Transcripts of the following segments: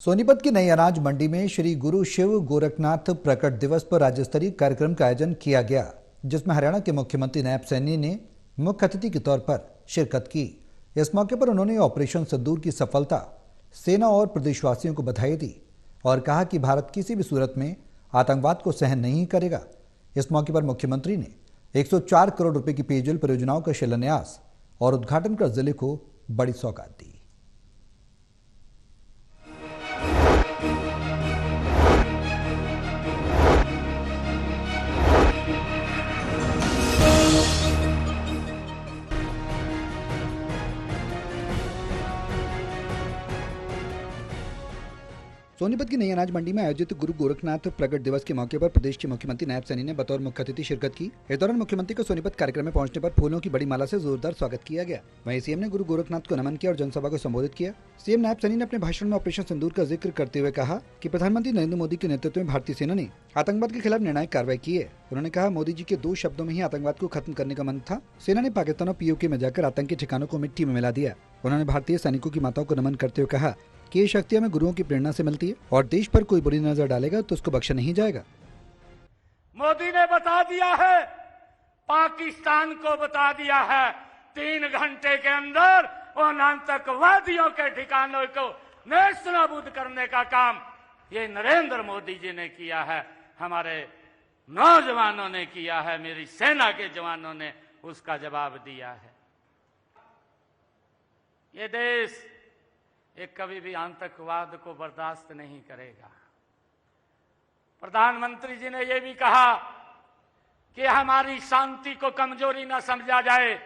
सोनीपत की नई अनाज मंडी में श्री गुरु शिव गोरखनाथ प्रकट दिवस पर राज्य स्तरीय कार्यक्रम का आयोजन किया गया, जिसमें हरियाणा के मुख्यमंत्री नायब सैनी ने मुख्य अतिथि के तौर पर शिरकत की। इस मौके पर उन्होंने ऑपरेशन सिंदूर की सफलता, सेना और प्रदेशवासियों को बधाई दी और कहा कि भारत किसी भी सूरत में आतंकवाद को सहन नहीं करेगा। इस मौके पर मुख्यमंत्री ने 104 करोड़ रुपए की पेयजल परियोजनाओं का शिलान्यास और उद्घाटन कर जिले को बड़ी सौगात दी। सोनीपत की नई अनाज मंडी में आयोजित गुरु गोरखनाथ प्रकट दिवस के मौके पर प्रदेश के मुख्यमंत्री नायब सैनी ने बतौर मुख्य अतिथि शिरकत की। इस दौरान मुख्यमंत्री को सोनीपत कार्यक्रम में पहुंचने पर फूलों की बड़ी माला से जोरदार स्वागत किया गया। वहीं सीएम ने गुरु गोरखनाथ को नमन किया और जनसभा को संबोधित किया। सीएम नायब सैनी ने अपने भाषण में ऑपरेशन सिंदूर का जिक्र करते हुए कहा कि प्रधानमंत्री नरेंद्र मोदी के नेतृत्व में भारतीय सेना ने आतंकवाद के खिलाफ निर्णायक कार्रवाई की है। उन्होंने कहा, मोदी जी के 2 शब्दों में ही आतंकवाद को खत्म करने का मन था। सेना ने पाकिस्तान और पीओके में जाकर आतंकी ठिकानों को मिट्टी में मिला दिया। उन्होंने भारतीय सैनिकों की माताओं को नमन करते हुए कहा कि ये शक्तियां हमें गुरुओं की प्रेरणा से मिलती है और देश पर कोई बुरी नजर डालेगा तो उसको बख्शा नहीं जाएगा। मोदी ने बता दिया है, पाकिस्तान को बता दिया है, 3 घंटे के अंदर उन आतंकवादियों के ठिकानों को नेस्तनाबूद करने का काम ये नरेंद्र मोदी जी ने किया है, हमारे नौजवानों ने किया है, मेरी सेना के जवानों ने उसका जवाब दिया है। ये देश एक कभी भी आतंकवाद को बर्दाश्त नहीं करेगा। प्रधानमंत्री जी ने यह भी कहा कि हमारी शांति को कमजोरी न समझा जाए।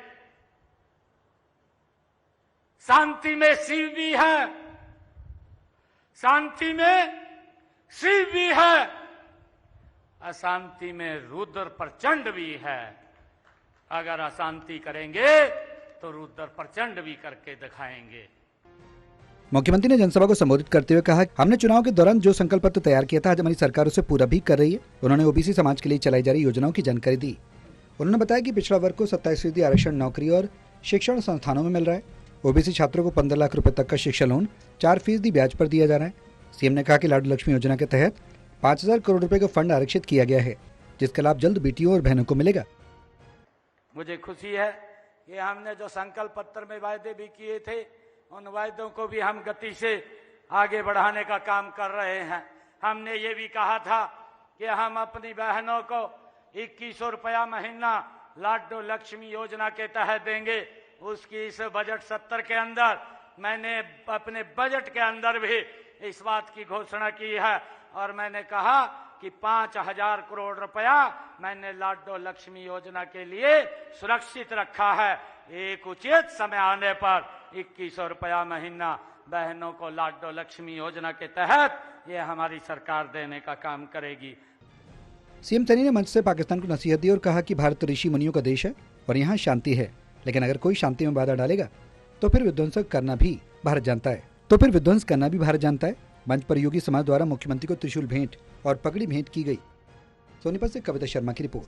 शांति में शिव भी है, शांति में शिव भी है, अशांति में रुद्र प्रचंड भी है। अगर अशांति करेंगे तो रुद्र प्रचंड भी करके दिखाएंगे। मुख्यमंत्री ने जनसभा को संबोधित करते हुए कहा, हमने चुनाव के दौरान जो संकल्प पत्र तैयार किया था, आज हमारी सरकार उसे पूरा भी कर रही है। उन्होंने ओबीसी समाज के लिए चलाई जा रही योजनाओं की जानकारी दी। उन्होंने बताया कि पिछड़ा वर्ग को 27% आरक्षण नौकरी और शिक्षण संस्थानों में मिल रहा है। ओबीसी छात्रों को 15 लाख रुपए तक का शिक्षा लोन 4% ब्याज पर दिया जा रहा है। सीएम ने कहा कि लाडली लक्ष्मी योजना के तहत 5000 करोड़ रुपए का फंड आरक्षित किया गया है, जिसका लाभ जल्द बेटियों और बहनों को मिलेगा। मुझे खुशी है कि हमने जो संकल्प पत्र में वायदे भी किए थे, उन वायदों को भी हम गति से आगे बढ़ाने का काम कर रहे हैं। हमने ये भी कहा था कि हम अपनी बहनों को 2100 रुपया महीना लाडली लक्ष्मी योजना के तहत देंगे। उसकी इस बजट सत्र के अंदर मैंने अपने बजट के अंदर भी इस बात की घोषणा की है और मैंने कहा कि 5000 करोड़ रुपया मैंने लाडली लक्ष्मी योजना के लिए सुरक्षित रखा है। एक उचित समय आने पर 2100 रुपया महीना बहनों को लाडली लक्ष्मी योजना के तहत ये हमारी सरकार देने का काम करेगी। सीएम सैनी ने मंच से पाकिस्तान को नसीहत दी और कहा कि भारत ऋषि मुनियों का देश है और यहाँ शांति है, लेकिन अगर कोई शांति में बाधा डालेगा तो फिर विध्वंस करना भी भारत जानता है। मंच पर योगी समाज द्वारा मुख्यमंत्री को त्रिशूल भेंट और पगड़ी भेंट की गई। सोनीपत से कविता शर्मा की रिपोर्ट।